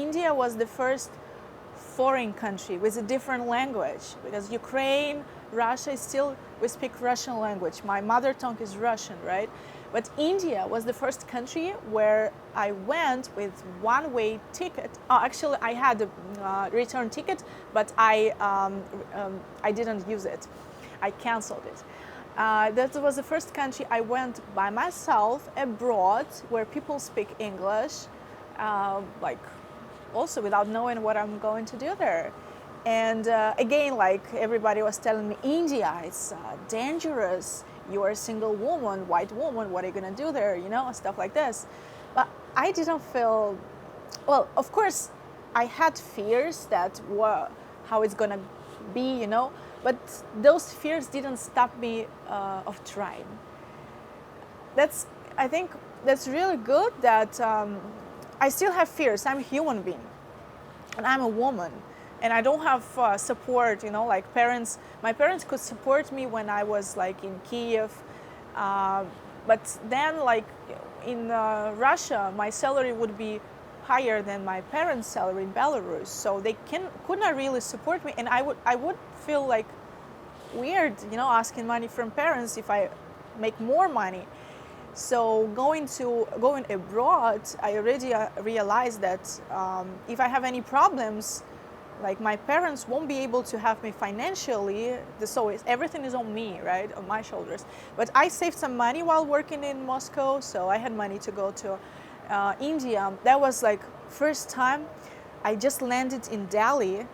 India was the first foreign country with a different language, because Ukraine, Russia is still, we speak Russian language. My mother tongue is Russian, right? But India was the first country where I went with one-way ticket. Actually, I had a return ticket, but I didn't use it. I canceled it. That was the first country I went by myself abroad, where people speak English, like also without knowing what I'm going to do there. And again, like everybody was telling me, India, it's dangerous. You're a single woman, white woman, what are you gonna do there? You know, stuff like this. But I didn't feel, well, of course, I had fears that how it's gonna be, you know, but those fears didn't stop me of trying. I think that's really good that I still have fears. I'm a human being, and I'm a woman, and I don't have support, you know, like parents. My parents could support me when I was like in Kiev, but then like in Russia, my salary would be higher than my parents' salary in Belarus, so they could not really support me, and I would feel like weird, you know, asking money from parents if I make more money. So going abroad, I already realized that if I have any problems, like my parents won't be able to have me financially. So everything is on me, right, on my shoulders. But I saved some money while working in Moscow, so I had money to go to India. That was like first time I just landed in Delhi,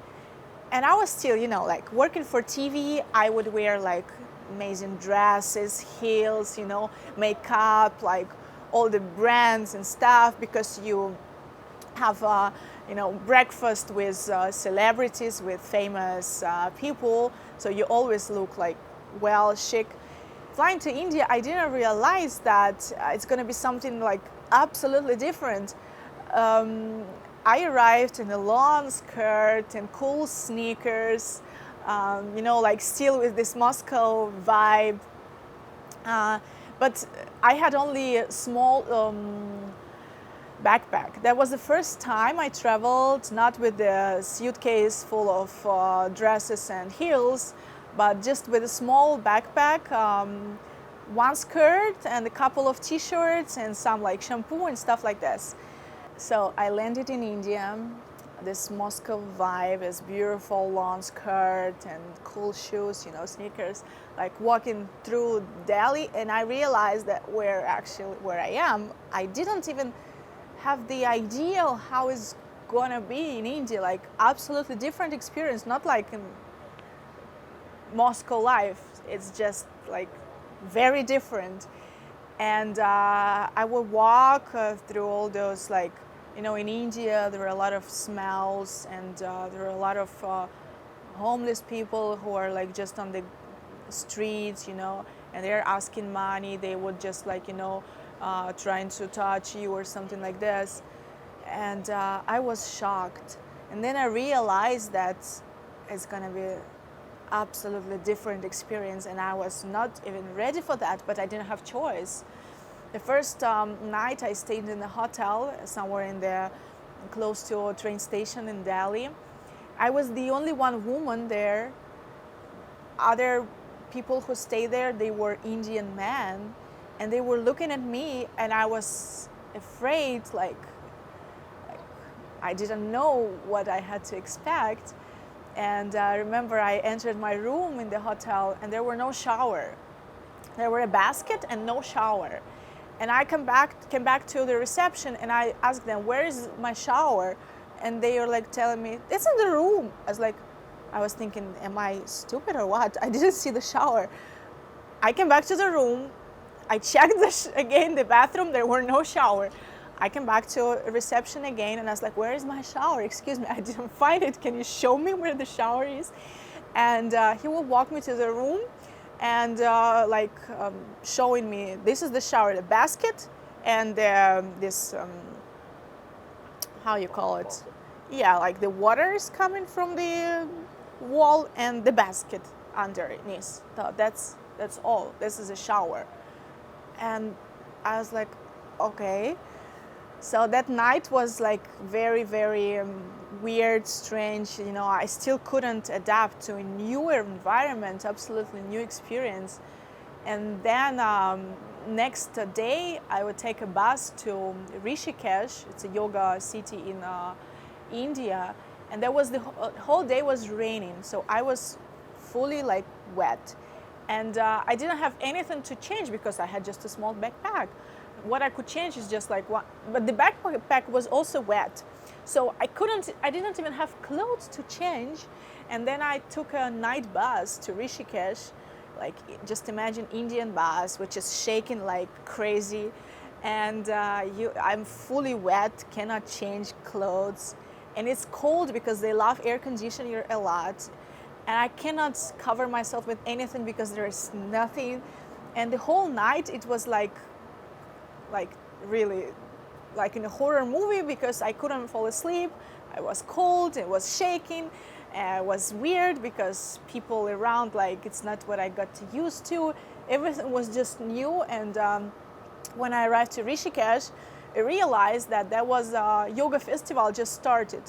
and I was still, you know, like working for TV. I would wear like amazing dresses, heels, you know, makeup, like all the brands and stuff, because you have you know, breakfast with celebrities, with famous people, so you always look like well chic. Flying to India, I didn't realize that it's going to be something like absolutely different. I arrived in a long skirt and cool sneakers, you know, like still with this Moscow vibe. But I had only a small backpack. That was the first time I traveled not with a suitcase full of dresses and heels, but just with a small backpack, one skirt and a couple of t-shirts and some like shampoo and stuff like this. So I landed in India, this Moscow vibe, this beautiful long skirt and cool shoes, you know, sneakers, like walking through Delhi, and I realized that where I am, I didn't even have the idea how it's gonna be in India, like absolutely different experience, not like in Moscow life, it's just like very different. And I would walk through all those, like, you know, in India there are a lot of smells, and there are a lot of homeless people who are like just on the streets, you know, and they're asking money. They would just like, you know, trying to touch you or something like this. And I was shocked. And then I realized that it's gonna be absolutely different experience, and I was not even ready for that, but I didn't have choice. The first night I stayed in a hotel somewhere in the close to a train station in Delhi. I was the only one woman there. Other people who stayed there, they were Indian men, and they were looking at me, and I was afraid, like I didn't know what I had to expect. And I remember I entered my room in the hotel, and there were no shower. There were a basket and no shower. And I came back to the reception, and I asked them, where is my shower? And they were like telling me, it's in the room. I was thinking, am I stupid or what? I didn't see the shower. I came back to the room. I checked again the bathroom. There were no shower. I came back to reception again, and I was like, where is my shower? Excuse me, I didn't find it. Can you show me where the shower is? And he will walk me to the room and showing me, this is the shower, the basket, and this, how you call it? Yeah, like the water is coming from the wall and the basket underneath. So that's all. This is a shower. And I was like, okay. So that night was like very, very weird, strange. You know, I still couldn't adapt to a newer environment, absolutely new experience. And then next day, I would take a bus to Rishikesh. It's a yoga city in India, and there was the whole day was raining, so I was fully like wet, and I didn't have anything to change because I had just a small backpack. What I could change is just like one, but the backpack was also wet, so I didn't even have clothes to change. And then I took a night bus to Rishikesh, like just imagine Indian bus, which is shaking like crazy, and I'm fully wet, cannot change clothes, and it's cold because they love air conditioning a lot, and I cannot cover myself with anything because there is nothing, and the whole night it was like really like in a horror movie because I couldn't fall asleep. I was cold, it was shaking, it was weird because people around, like it's not what I got used to. Everything was just new, and when I arrived to Rishikesh, I realized that there was a yoga festival just started,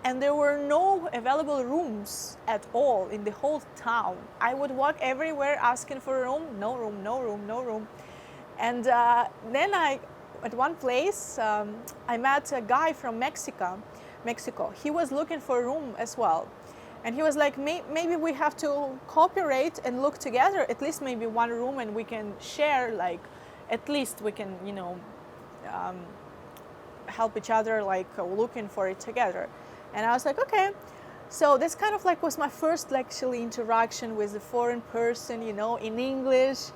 and there were no available rooms at all in the whole town. I would walk everywhere asking for a room, no room, no room, no room. And then at one place, I met a guy from Mexico. He was looking for a room as well. And he was like, maybe we have to cooperate and look together, at least maybe one room, and we can share, like, at least we can, help each other, like looking for it together. And I was like, okay. So this kind of like was my first actually interaction with a foreign person, in English,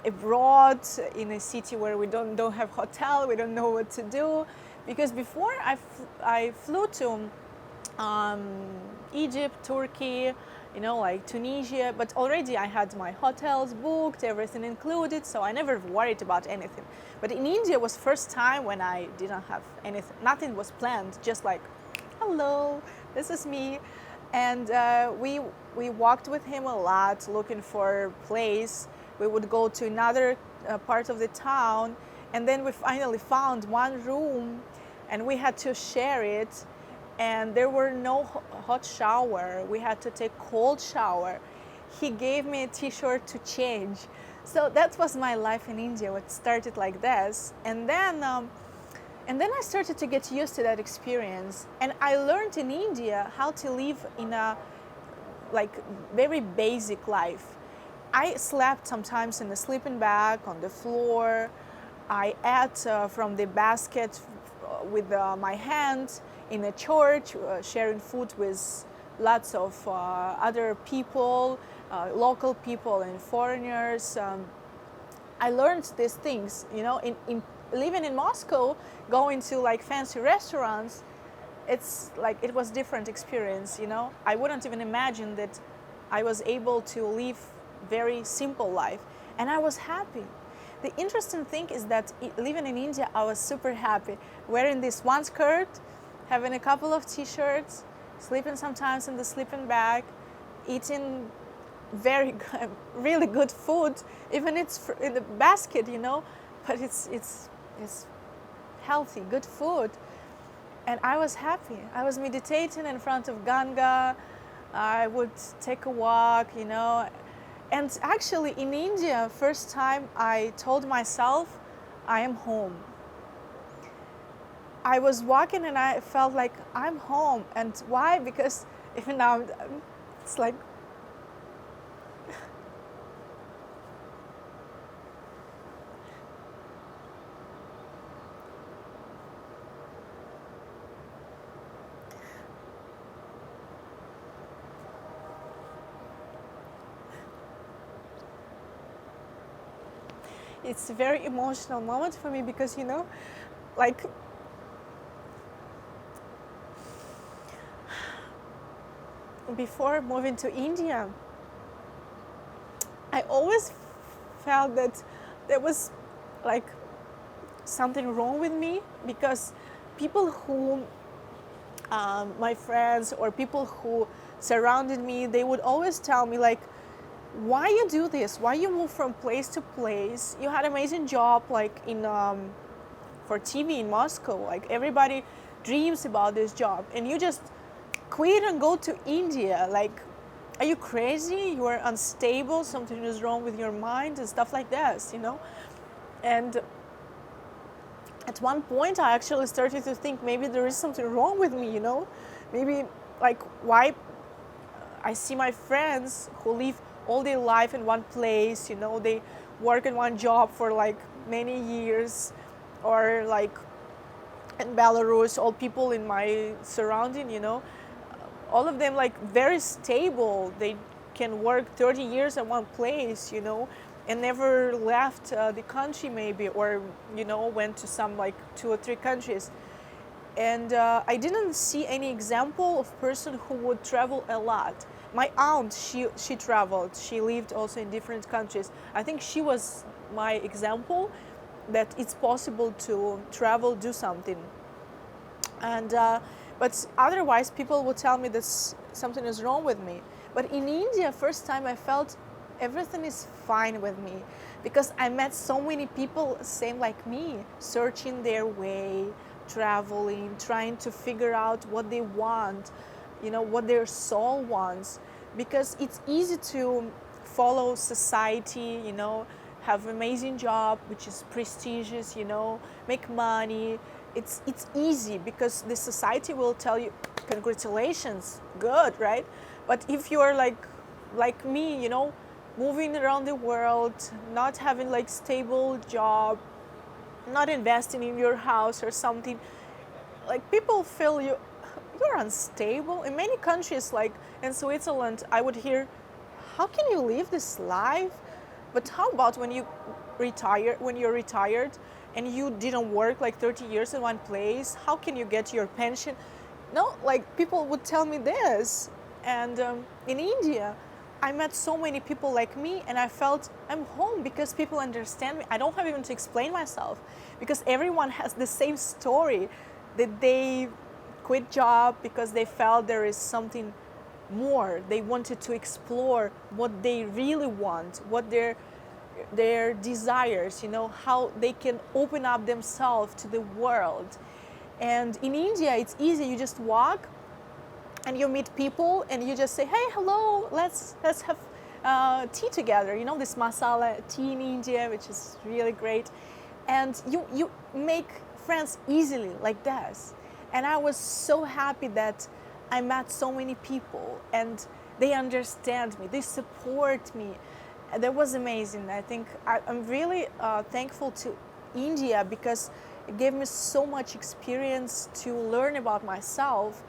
abroad, in a city where we don't have hotel, we don't know what to do. Because before I flew to Egypt, Turkey, like Tunisia, but already I had my hotels booked, everything included, so I never worried about anything. But in India was first time when I didn't have anything, nothing was planned, just like, hello, this is me. And we walked with him a lot, looking for a place. We would go to another part of the town, and then we finally found one room, and we had to share it. And there were no hot shower. We had to take cold shower. He gave me a t-shirt to change. So that was my life in India. It started like this, and then I started to get used to that experience. And I learned in India how to live in a like very basic life. I slept sometimes in a sleeping bag on the floor. I ate from the basket with my hands in a church, sharing food with lots of other people, local people and foreigners. I learned these things, in living in Moscow, going to like fancy restaurants. It's like it was different experience, I wouldn't even imagine that I was able to live very simple life, and I was happy. The interesting thing is that living in India, I was super happy, wearing this one skirt, having a couple of t-shirts, sleeping sometimes in the sleeping bag, eating very good, really good food, even it's in the basket, but it's healthy, good food. And I was happy. I was meditating in front of Ganga. I would take a walk, And actually in India, first time I told myself, I am home. I was walking and I felt like I'm home. And why? Because even now, it's like, it's a very emotional moment for me because, like, before moving to India, I always felt that there was like something wrong with me, because people who, my friends or people who surrounded me, they would always tell me like, why you do this? Why you move from place to place? You had an amazing job like in for TV in Moscow. Like everybody dreams about this job, and you just quit and go to India. Like, are you crazy? You are unstable. Something is wrong with your mind and stuff like this, you know. And at one point, I actually started to think maybe there is something wrong with me, you know. Maybe like why I see my friends who live all their life in one place, you know, they work in one job for like many years, or like in Belarus, all people in my surrounding, you know, all of them like very stable. They can work 30 years in one place, you know, and never left the country maybe, or, you know, went to some like 2 or 3 countries. And I didn't see any example of person who would travel a lot. My aunt, she traveled. She lived also in different countries. I think she was my example that it's possible to travel, do something. And but otherwise, people would tell me that something is wrong with me. But in India, first time I felt everything is fine with me, because I met so many people same like me, searching their way, traveling, trying to figure out what they want, you know, what their soul wants. Because it's easy to follow society, you know, have amazing job, which is prestigious, you know, make money. It's easy because the society will tell you, congratulations, good, right? But if you are like me, you know, moving around the world, not having like stable job, not investing in your house or something, like people feel you're unstable. In many countries, like in Switzerland, I would hear, how can you live this life? But how about when you're retired and you didn't work like 30 years in one place? How can you get your pension? No, like people would tell me this. And in India, I met so many people like me, and I felt I'm home because people understand me. I don't have even to explain myself, because everyone has the same story, that they quit job because they felt there is something more. They wanted to explore what they really want, what their desires, you know, how they can open up themselves to the world. And in India, it's easy. You just walk and you meet people and you just say, hey, hello, let's have tea together. You know, this masala tea in India, which is really great. And you make friends easily like this. And I was so happy that I met so many people, and they understand me, they support me. That was amazing. I think I'm really thankful to India, because it gave me so much experience to learn about myself